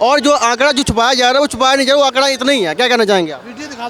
और जो आंकड़ा जो छुपाया जा रहा है वो छुपाया नहीं जा रहा, वो आंकड़ा इतना ही है। क्या कहना चाहेंगे आप?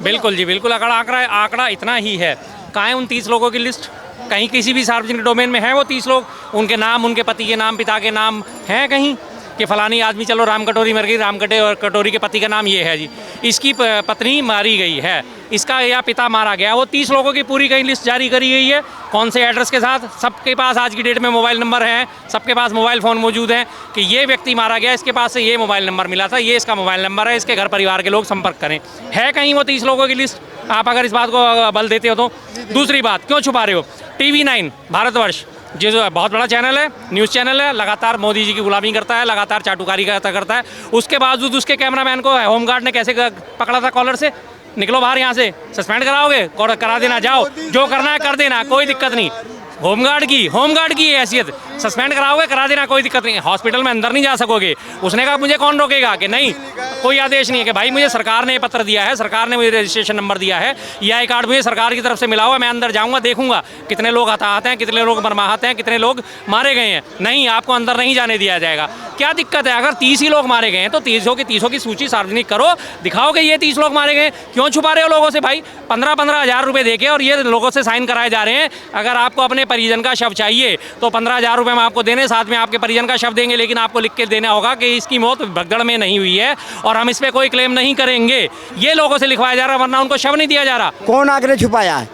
बिल्कुल जी, बिल्कुल आंकड़ा इतना ही है। कहाँ है उन 30 लोगों की लिस्ट? कहीं किसी भी सार्वजनिक डोमेन में है वो 30 लोग? उनके नाम, उनके पति के नाम, पिता के नाम हैं कहीं कि फलानी आदमी, चलो राम कटोरी मर गई, राम कटोरी के पति का नाम ये है जी, इसकी पत्नी मारी गई है, इसका या पिता मारा गया, वो 30 लोगों की पूरी कहीं लिस्ट जारी करी गई है। कौन से एड्रेस के साथ? सबके पास आज की डेट में मोबाइल नंबर हैं, सबके पास मोबाइल फ़ोन मौजूद हैं कि ये व्यक्ति मारा गया, इसके पास से ये मोबाइल नंबर मिला था, ये इसका मोबाइल नंबर है, इसके घर परिवार के लोग संपर्क करें। है कहीं वो 30 लोगों की लिस्ट? आप अगर इस बात को बल देते हो तो। दूसरी बात, क्यों छुपा रहे हो? TV9 भारतवर्ष जो बहुत बड़ा चैनल है, न्यूज़ चैनल है, लगातार मोदी जी की गुलामी करता है, लगातार चाटुकारी करता है, उसके बावजूद उसके कैमरामैन को होमगार्ड ने कैसे पकड़ा था कॉलर से? निकलो बाहर यहाँ से, सस्पेंड कराओगे? करा देना, जाओ, जो करना है कर देना, कोई दिक्कत नहीं। होमगार्ड की हैसियत, सस्पेंड कराओगे, करा देना, कोई दिक्कत नहीं। हॉस्पिटल में अंदर नहीं जा सकोगे। उसने कहा मुझे कौन रोकेगा कि नहीं, कोई आदेश नहीं है कि भाई मुझे सरकार ने पत्र दिया है, सरकार ने मुझे रजिस्ट्रेशन नंबर दिया है, EI कार्ड मुझे सरकार की तरफ से मिला हुआ, मैं अंदर जाऊँगा, देखूंगा कितने लोग हताहत हैं, कितने लोग मरमाहत हैं, कितने लोग मारे गए हैं। नहीं, आपको अंदर नहीं जाने दिया जाएगा। क्या दिक्कत है? अगर 30 ही लोग मारे गए हैं तो 30 की सूची सार्वजनिक करो, दिखाओ कि ये 30 लोग मारे गए। क्यों छुपा रहे हो लोगों से भाई? 15-15 हज़ार रुपये देके और ये लोगों से साइन कराए जा रहे हैं। अगर आपको अपने परिजन का शव चाहिए तो 15 हज़ार रुपये में आपको देने, साथ में आपके परिजन का शव देंगे, लेकिन आपको लिख के देना होगा कि इसकी मौत भगदड़ में नहीं हुई है और हम इस पर कोई क्लेम नहीं करेंगे। ये लोगों से लिखवाया जा रहा है, वरना उनको शव नहीं दिया जा रहा। कौन आंकड़े छुपाया है?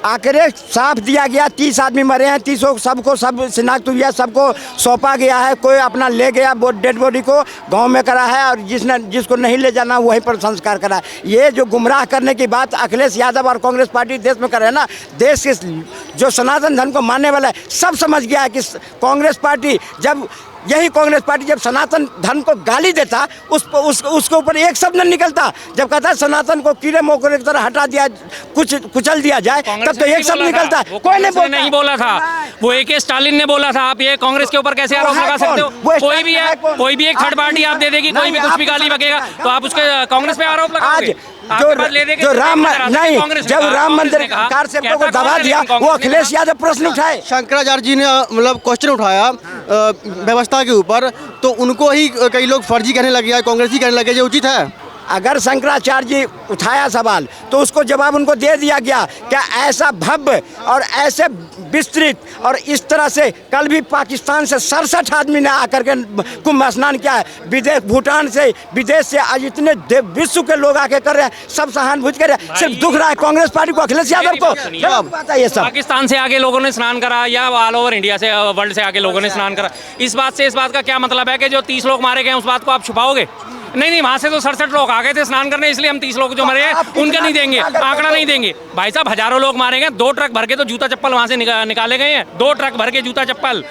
आंकड़े साफ दिया गया, 30 आदमी मरे हैं, 30 सबको सब शिनाख्त हुई है, सबको सौंपा गया है। कोई अपना ले गया डेड बॉडी को गांव में करा है और जिसको नहीं ले जाना वहीं पर संस्कार करा है। ये जो गुमराह करने की बात अखिलेश यादव और कांग्रेस पार्टी देश में कर रहे हैं ना, देश के जो सनातन धर्म को मानने वाला है सब समझ गया है कि कांग्रेस पार्टी जब सनातन धर्म को गाली देता उसके ऊपर एक शब्द नहीं निकलता। जब कहता है सनातन को कीड़े मकोड़े की तरह हटा दिया, कुचल दिया जाए, तब तो एक शब्द निकलता। कोई नहीं बोला था। वो AK स्टालिन ने बोला था। आप ये कांग्रेस के ऊपर कैसे आरोप लगा सकते हो? कोई भी एक थर्ड पार्टी आप दे देगी, कोई भी कुछ भी गाली बकेगा तो आप उसके कांग्रेस पे आरोप लगाओगे। जब राम मंदिर कारसेवकों को दबा दिया वो अखिलेश यादव प्रश्न उठाए। शंकराचार्य जी ने मतलब क्वेश्चन उठाया व्यवस्था के ऊपर, तो उनको ही कई लोग फर्जी कहने लगे, कांग्रेसी कहने लगे। जो उचित है? अगर शंकराचार्य जी उठाया सवाल तो उसको जवाब उनको दे दिया गया। क्या ऐसा भव्य और ऐसे विस्तृत और इस तरह से कल भी पाकिस्तान से 67 आदमी ने आकर के कुंभ स्नान किया है। विदेश, भूटान से, विदेश से आज इतने विश्व के लोग आके कर रहे हैं, सब सहानुभूति कर रहे हैं। सिर्फ दुख रहा है कांग्रेस पार्टी को, अखिलेश यादव को। ये सब पाकिस्तान से आगे लोगों ने स्नान करा या ऑल ओवर इंडिया से, वर्ल्ड से आगे लोगों ने स्नान करा। इस बात का क्या मतलब है कि जो 30 लोग मारे गए उस बात को आप छुपाओगे? नहीं, वहाँ से तो 67 लोग आ गए थे स्नान करने, इसलिए हम 30 लोग जो मरे हैं उनका नहीं देंगे, आंकड़ा नहीं देंगे। भाई साहब, हजारों लोग मारे गए, 2 ट्रक भर के तो जूता चप्पल वहाँ से निकाले गए हैं। 2 ट्रक भर के जूता चप्पल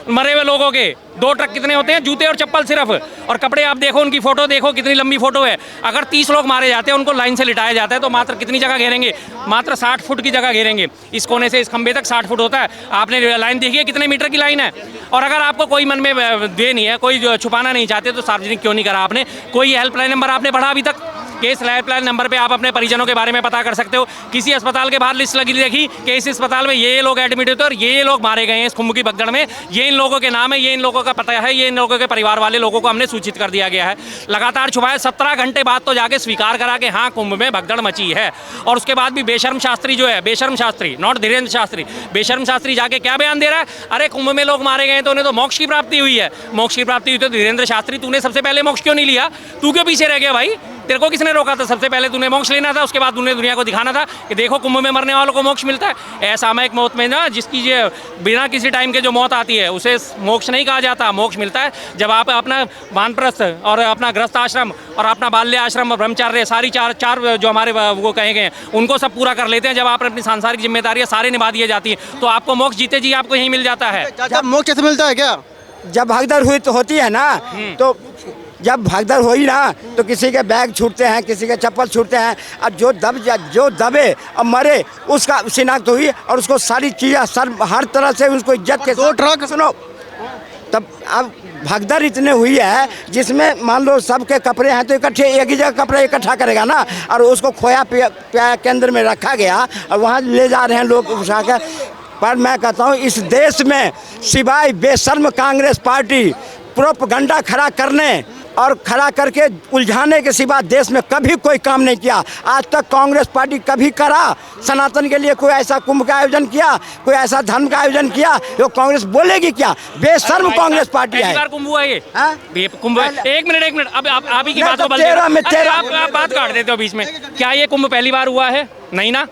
मरे हुए लोगों के। 2 ट्रक कितने होते हैं? जूते और चप्पल सिर्फ। और कपड़े आप देखो, उनकी फोटो देखो, कितनी लंबी फोटो है। अगर 30 लोग मारे जाते हैं, उनको लाइन से लिटाया जाता है तो मात्र कितनी जगह घेरेंगे? मात्र 60 फुट की जगह घेरेंगे। इस कोने से इस खंबे तक 60 फुट होता है। आपने लाइन देखी है कितने मीटर की लाइन है? और अगर आपको कोई मन में दे नहीं है, कोई छुपाना नहीं चाहते, तो सार्वजनिक क्यों नहीं करा आपने? कोई हेल्पलाइन नंबर आपने पढ़ा अभी तक? केस हेल्पलाइन नंबर पे आप अपने परिजनों के बारे में पता कर सकते हो। किसी अस्पताल के बाहर लिस्ट लगी देखी कि इस अस्पताल में ये लोग एडमिट होते और ये लोग मारे गए हैं इस कुंभ की भगदड़ में, ये इन लोगों के नाम है, ये इन लोगों का पता है, ये इन लोगों के परिवार वाले लोगों को हमने सूचित कर दिया गया है। लगातार छुपाया, 17 घंटे बाद तो जाके स्वीकार करा कि हाँ कुंभ में भगदड़ मची है। और उसके बाद भी बेशर्म शास्त्री जो है, बेशर्म शास्त्री, नॉट धीरेन्द्र शास्त्री, बेशर्म शास्त्री जाके क्या बयान दे रहा है? अरे कुंभ में लोग मारे गए तो उन्हें तो मोक्ष की प्राप्ति हुई है। मोक्ष की प्राप्ति हुई तो धीरेन्द्र शास्त्री तूने सबसे पहले मोक्ष क्यों नहीं लिया? तू क्यों पीछे रह गया भाई? तेरे को किसने रोका था? सबसे पहले तूने मोक्ष लेना था, उसके बाद तूने दुनिया को दिखाना था कि देखो कुंभ में मरने वालों को मोक्ष मिलता है। असामयिक मौत में ना, जिसकी ये बिना किसी टाइम के जो मौत आती है उसे मोक्ष नहीं कहा जाता। मोक्ष मिलता है जब आप अपना वानप्रस्थ और अपना गृहस्थ आश्रम और अपना बाल्य आश्रम, ब्रह्मचर्य, सारी चार जो हमारे वो कहे गए हैं उनको सब पूरा कर लेते हैं। जब आप अपनी सांसारिक जिम्मेदारियाँ सारी निभा दी जाती हैं तो आपको मोक्ष जीते जी आपको यहीं मिल जाता है। मोक्ष कैसे मिलता है? क्या जब भगदड़ हुई तो होती है ना, तो जब भगदड़ हुई ना तो किसी के बैग छूटते हैं, किसी के चप्पल छूटते हैं, और जो दबे और मरे उसका शिनाख्त हुई और उसको सारी चीज़ें हर तरह से उसको इज्जत के 2 ट्रक सुनो। तब अब भगदड़ इतने हुई है जिसमें मान लो सबके कपड़े हैं तो इकट्ठे एक ही जगह कपड़े इकट्ठा करेगा ना, और उसको खोया केंद्र में रखा गया और वहाँ ले जा रहे हैं लोग उठा कर। पर मैं कहता हूँ इस देश में सिवाय बेशर्म कांग्रेस पार्टी प्रोपगंडा खड़ा करने और खड़ा करके उलझाने के सिवा देश में कभी कोई काम नहीं किया। आज तक कांग्रेस पार्टी कभी करा सनातन के लिए कोई ऐसा कुंभ का आयोजन किया, कोई ऐसा धर्म का आयोजन किया? जो कांग्रेस बोलेगी क्या? बेशर्म कांग्रेस पार्टी है। बार कुंभ हुआ ये? कुंभ? एक मिनट अब आप ही की मैं बात तो को बल 13 में आप बात काट देते हो बीच में। क्या ये कुंभ पहली बार हुआ है? नहीं ना,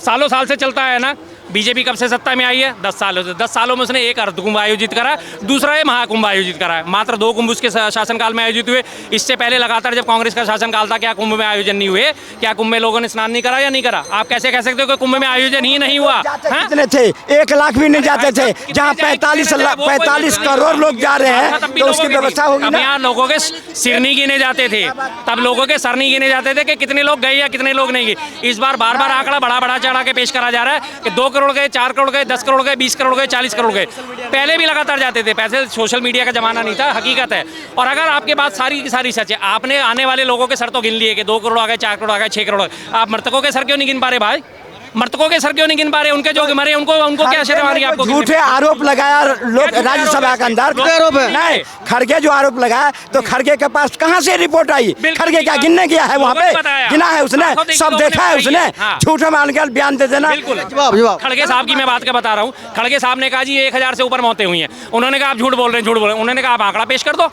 सालों साल से चलता है ना। बीजेपी कब से सत्ता में आई है? 10 सालों से। 10 सालों में उसने एक अर्धकुंभ आयोजित करा, दूसरा ये महाकुंभ आयोजित करा है। मात्र 2 कुंभ उसके शासनकाल में आयोजित हुए। इससे पहले लगातार जब कांग्रेस का शासनकाल था, क्या कुंभ में आयोजन नहीं हुए? क्या कुंभ में लोगों ने स्नान नहीं करा या नहीं करा? आप कैसे कह सकते हो कि कुंभ में आयोजन ही नहीं हुआ? कितने थे? 1 लाख भी नहीं जाते थे। जहाँ 45 करोड़ लोग जा रहे हैं तो उसकी व्यवस्था होगी ना। यहाँ लोगों के सिर नहीं गिने जाते थे, तब लोगों के सर नहीं गिने जाते थे कि कितने लोग गए या कितने लोग नहीं गए। इस बार बार आंकड़ा बड़ा चढ़ा के पेश करा जा रहा है कि 2 करोड़ गए, 4 करोड़ गए, 10 करोड़ गए, 20 करोड़ गए, 40 करोड़ गए। पहले भी लगातार जाते थे। पहले सोशल मीडिया का जमाना नहीं था, हकीकत है। और अगर आपके बात सारी की सारी सच है, आपने आने वाले लोगों के सर तो गिन लिए कि 2 करोड़ आ गए, 4 करोड़ आ गए, 6 करोड़। आप मृतकों के सर क्यों नहीं गिन पा रहे भाई? मृतकों के सर क्यों नहीं गिन पा रहे? उनके जो मरे उनको क्या शर्मानी आपको? झूठे आरोप लगाया लोग राज्यसभा के अंदर। आरोप है नहीं, खड़गे जो आरोप लगाया तो खड़गे के पास कहां से रिपोर्ट आई? खड़गे क्या गिनने गया है वहां पे? गिना है उसने, सब देखा है उसने। झूठे मान के बयान दे देना। जवाब खड़गे साहब की मैं बात का बता रहा हूँ। खड़गे साहब ने कहा जी 1000 से ऊपर मौतें हुई हैं। उन्होंने कहा आप झूठ बोल रहे हैं। उन्होंने कहा आप आंकड़ा पेश कर दो।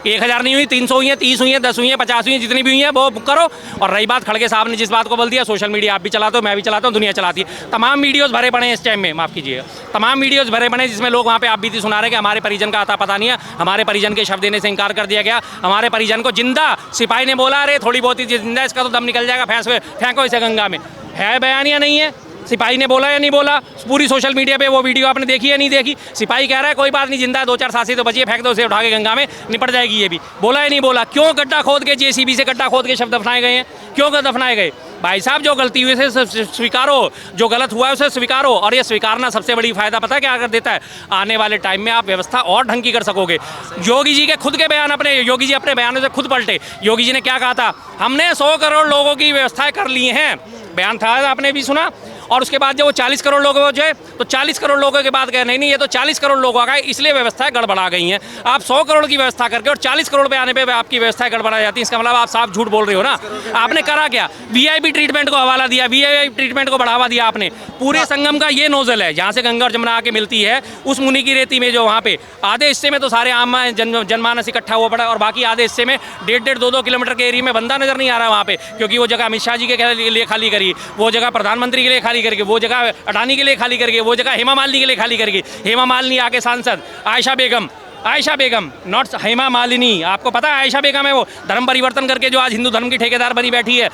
1000 नहीं हुई, 300 हुई है, 30 हुई है, 10 हुई है, 50 हुई है, जितनी भी हुई है वो बुक करो। और रही बात खड़गे साहब ने जिस बात को बोल दिया, सोशल मीडिया आप भी चलाते हो, मैं भी चलाता हूँ, दुनिया चलाती है। तमाम वीडियोस भरे पड़े हैं इस टाइम में, माफ़ कीजिएगा, तमाम वीडियोस भरे पड़े हैं जिसमें लोग वहाँ पे आप बीती सुना रहे हैं कि हमारे परिजन का आता पता नहीं है, हमारे परिजन के शव देने से इनकार कर दिया गया, हमारे परिजन को जिंदा सिपाही ने बोला अरे थोड़ी बहुत ही जिंदा, इसका तो दम निकल जाएगा, फेंको इसे गंगा में। है बयान या नहीं है? सिपाही ने बोला या नहीं बोला? पूरी सोशल मीडिया पे वो वीडियो आपने देखी या नहीं देखी? सिपाही कह रहा है कोई बात नहीं, जिंदा है, 2-4 सांसें तो बची है, फेंक दो उसे, उठा के गंगा में, निपट जाएगी ये भी। बोला या नहीं बोला? क्यों गड्ढा खोद के जेसीबी से गड्ढा खोद के शव दफनाए गए हैं? क्यों दफनाए गए? भाई साहब जो गलती हुई है स्वीकारो, जो गलत हुआ है उसे स्वीकारो। और ये स्वीकारना सबसे बड़ी फायदा पता है क्या कर देता है? आने वाले टाइम में आप व्यवस्था और ढंग की कर सकोगे। योगी जी के खुद के बयान, योगी जी अपने बयानों से खुद पलटे। योगी जी ने क्या कहा था? हमने 100 करोड़ लोगों की व्यवस्थाएं कर ली हैं, बयान था, आपने भी सुना। और उसके बाद जब वो 40 करोड़ लोग हो जाए तो 40 करोड़ लोगों के बाद कहे नहीं ये तो 40 करोड़ लोग आ गए इसलिए व्यवस्थाएं गड़बड़ा गई हैं। आप 100 करोड़ की व्यवस्था करके और 40 करोड़ पे आने पे आपकी व्यवस्थाएं गड़बड़ा जाती हैं, इसका मतलब आप साफ झूठ बोल रहे हो ना। आपने करा क्या? वीआईपी ट्रीटमेंट को हवाला दिया, वीआईपी ट्रीटमेंट को बढ़ावा दिया आपने। पूरे संगम का ये नोजल है जहाँ से गंगा और जमुना आके मिलती है, उस मुनि की रेती में जो वहाँ पे आधे हिस्से में तो सारे आम जनमानस इकट्ठा हुआ पड़ा और बाकी आधे हिस्से में 1.5-2 किलोमीटर के एरिया में बंदा नजर नहीं आ रहा वहाँ पे, क्योंकि वो जगह अमित शाह जी के लिए खाली करी, वो जगह प्रधानमंत्री के लिए खाली करके, वो जगह अडानी के लिए खाली करके, वो जगह हेमा मालिनी के लिए खाली करके। हेमा मालिनी आके सांसद आयशा बेगम नॉट हेमा मालिनी, आपको पता है आयशा बेगम है वो, धर्म परिवर्तन करके जो आज हिंदू धर्म की ठेकेदार बनी बैठी है।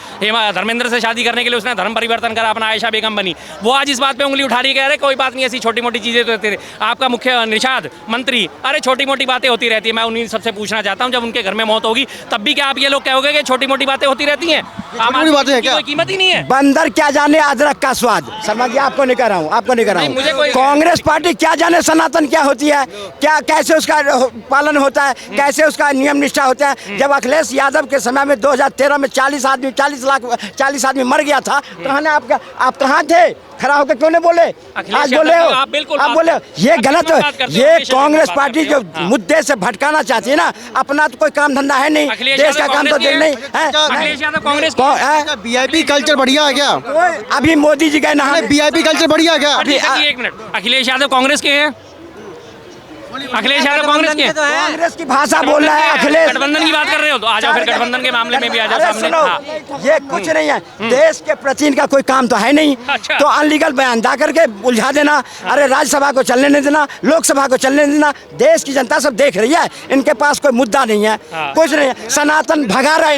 धर्मेंद्र से शादी करने के लिए उसने धर्म परिवर्तन करा, अपना आयशा बेगम बनी। वो आज इस बात पे उंगली उठा रही है, अरे कोई बात नहीं, ऐसी छोटी मोटी चीज़ें तो होती। आपका मुख्य निषाद मंत्री, अरे छोटी मोटी बातें होती रहती है। मैं उन्हीं सबसे पूछना चाहता हूँ, जब उनके घर में मौत होगी तब भी क्या आप ये लोग कहोगे कि छोटी मोटी बातें होती रहती हैं? कोई कीमत ही नहीं है। बंदर क्या जाने अदरक का स्वाद। शर्मा जी आपको नहीं कर रहा हूँ, आपको नहीं कर रहा हूँ। कांग्रेस पार्टी क्या जाने सनातन क्या होती है, क्या कैसे उसका पालन होता है, कैसे उसका नियम निष्ठा होता है। जब अखिलेश यादव के समय में 2013 में 40 आदमी मर गया था, तो आप कहाँ थे? खड़ा होकर क्यों नहीं बोले? आज बोले हो, आप बोले ये गलत है। ये कांग्रेस पार्टी जो मुद्दे से भटकाना चाहती है ना, अपना तो कोई काम धंधा है नहीं, देश का काम तो देख नहीं है। अखिलेश यादव कांग्रेस वीआईपी कल्चर बढ़िया है क्या? अभी मोदी जी गए नहाने, वीआईपी कल्चर बढ़िया है क्या? एक मिनट, अखिलेश यादव कांग्रेस के हैं? अखिलेश यादव कांग्रेस के? कांग्रेस की भाषा बोल रहा है अखिलेश। गठबंधन की बात कर रहे हो तो आ जाओ फिर गठबंधन के मामले में भी आ जाओ सामने। ये कुछ नहीं है, देश के प्रति इनका कोई काम तो है नहीं। अच्छा। तो अनलीगल बयान दा करके उलझा देना, अरे राज्यसभा को चलने नहीं देना, लोकसभा को चलने नहीं देना। देश की जनता सब देख रही है, इनके पास कोई मुद्दा नहीं है, कुछ नहीं है। सनातन भगा रहा है।